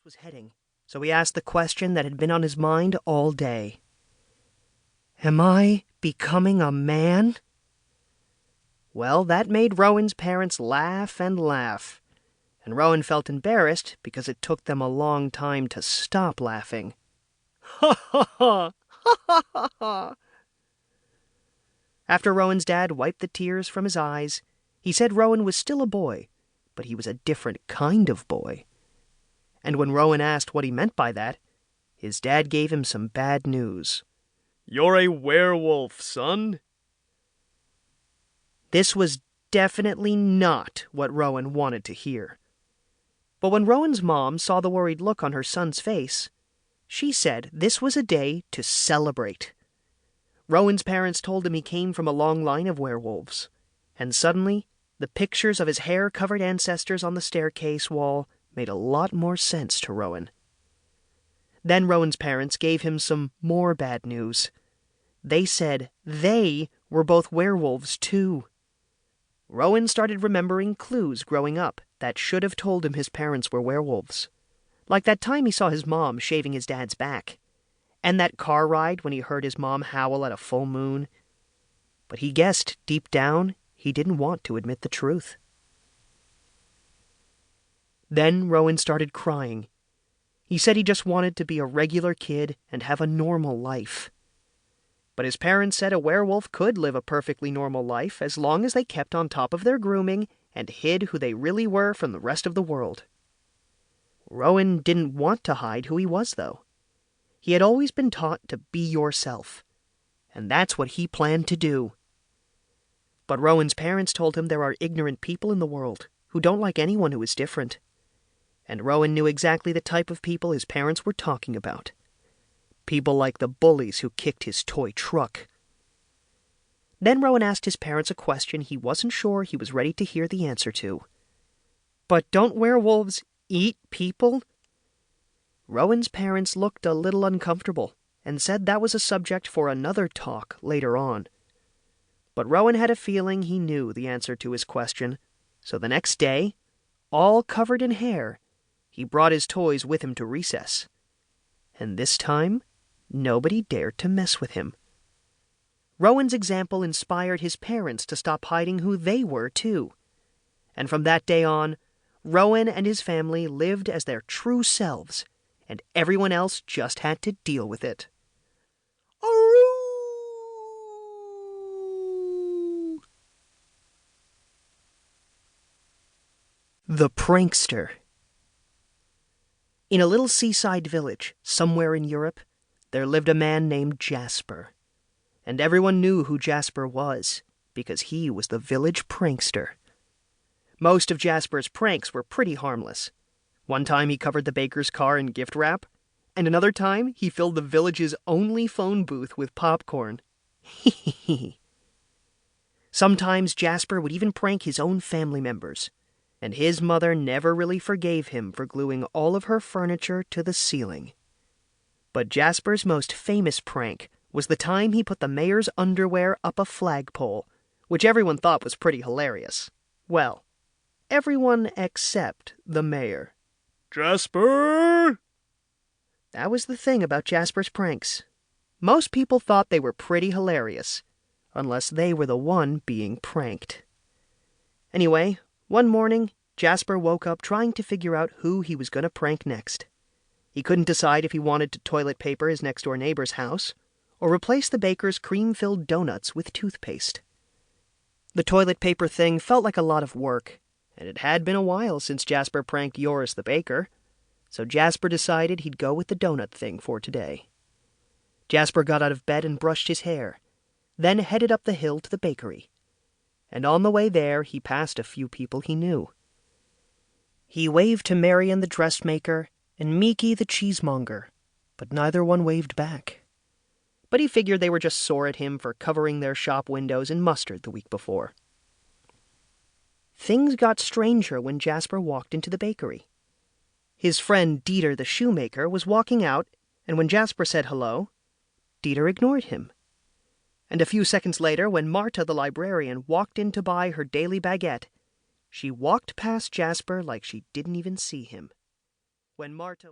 Was heading, so he asked the question that had been on his mind all day. Am I becoming a man? Well, that made Rowan's parents laugh and laugh, and Rowan felt embarrassed because it took them a long time to stop laughing. Ha ha ha! Ha ha ha ha! After Rowan's dad wiped the tears from his eyes, he said Rowan was still a boy, but he was a different kind of boy. And when Rowan asked what he meant by that, his dad gave him some bad news. You're a werewolf, son. This was definitely not what Rowan wanted to hear. But when Rowan's mom saw the worried look on her son's face, she said this was a day to celebrate. Rowan's parents told him he came from a long line of werewolves, and suddenly the pictures of his hair-covered ancestors on the staircase wall made a lot more sense to Rowan. Then Rowan's parents gave him some more bad news. They said they were both werewolves too. Rowan started remembering clues growing up that should have told him his parents were werewolves. Like that time he saw his mom shaving his dad's back, and that car ride when he heard his mom howl at a full moon. But he guessed deep down he didn't want to admit the truth. Then Rowan started crying. He said he just wanted to be a regular kid and have a normal life. But his parents said a werewolf could live a perfectly normal life as long as they kept on top of their grooming and hid who they really were from the rest of the world. Rowan didn't want to hide who he was, though. He had always been taught to be yourself, and that's what he planned to do. But Rowan's parents told him there are ignorant people in the world who don't like anyone who is different. And Rowan knew exactly the type of people his parents were talking about. People like the bullies who kicked his toy truck. Then Rowan asked his parents a question he wasn't sure he was ready to hear the answer to. But don't werewolves eat people? Rowan's parents looked a little uncomfortable and said that was a subject for another talk later on. But Rowan had a feeling he knew the answer to his question, so the next day, all covered in hair, he brought his toys with him to recess. And this time, nobody dared to mess with him. Rowan's example inspired his parents to stop hiding who they were, too. And from that day on, Rowan and his family lived as their true selves, and everyone else just had to deal with it. The Prankster. In a little seaside village, somewhere in Europe, there lived a man named Jasper. And everyone knew who Jasper was, because he was the village prankster. Most of Jasper's pranks were pretty harmless. One time he covered the baker's car in gift wrap, and another time he filled the village's only phone booth with popcorn. Sometimes Jasper would even prank his own family members, and his mother never really forgave him for gluing all of her furniture to the ceiling. But Jasper's most famous prank was the time he put the mayor's underwear up a flagpole, which everyone thought was pretty hilarious. Well, everyone except the mayor. Jasper! That was the thing about Jasper's pranks. Most people thought they were pretty hilarious, unless they were the one being pranked. Anyway, one morning, Jasper woke up trying to figure out who he was going to prank next. He couldn't decide if he wanted to toilet paper his next-door neighbor's house, or replace the baker's cream-filled donuts with toothpaste. The toilet paper thing felt like a lot of work, and it had been a while since Jasper pranked Joris the baker, so Jasper decided he'd go with the donut thing for today. Jasper got out of bed and brushed his hair, then headed up the hill to the bakery. And on the way there, he passed a few people he knew. He waved to Marian the dressmaker and Miki the cheesemonger, but neither one waved back. But he figured they were just sore at him for covering their shop windows in mustard the week before. Things got stranger when Jasper walked into the bakery. His friend Dieter the shoemaker was walking out, and when Jasper said hello, Dieter ignored him. And a few seconds later, when Marta the librarian walked in to buy her daily baguette, she walked past Jasper like she didn't even see him. When Marta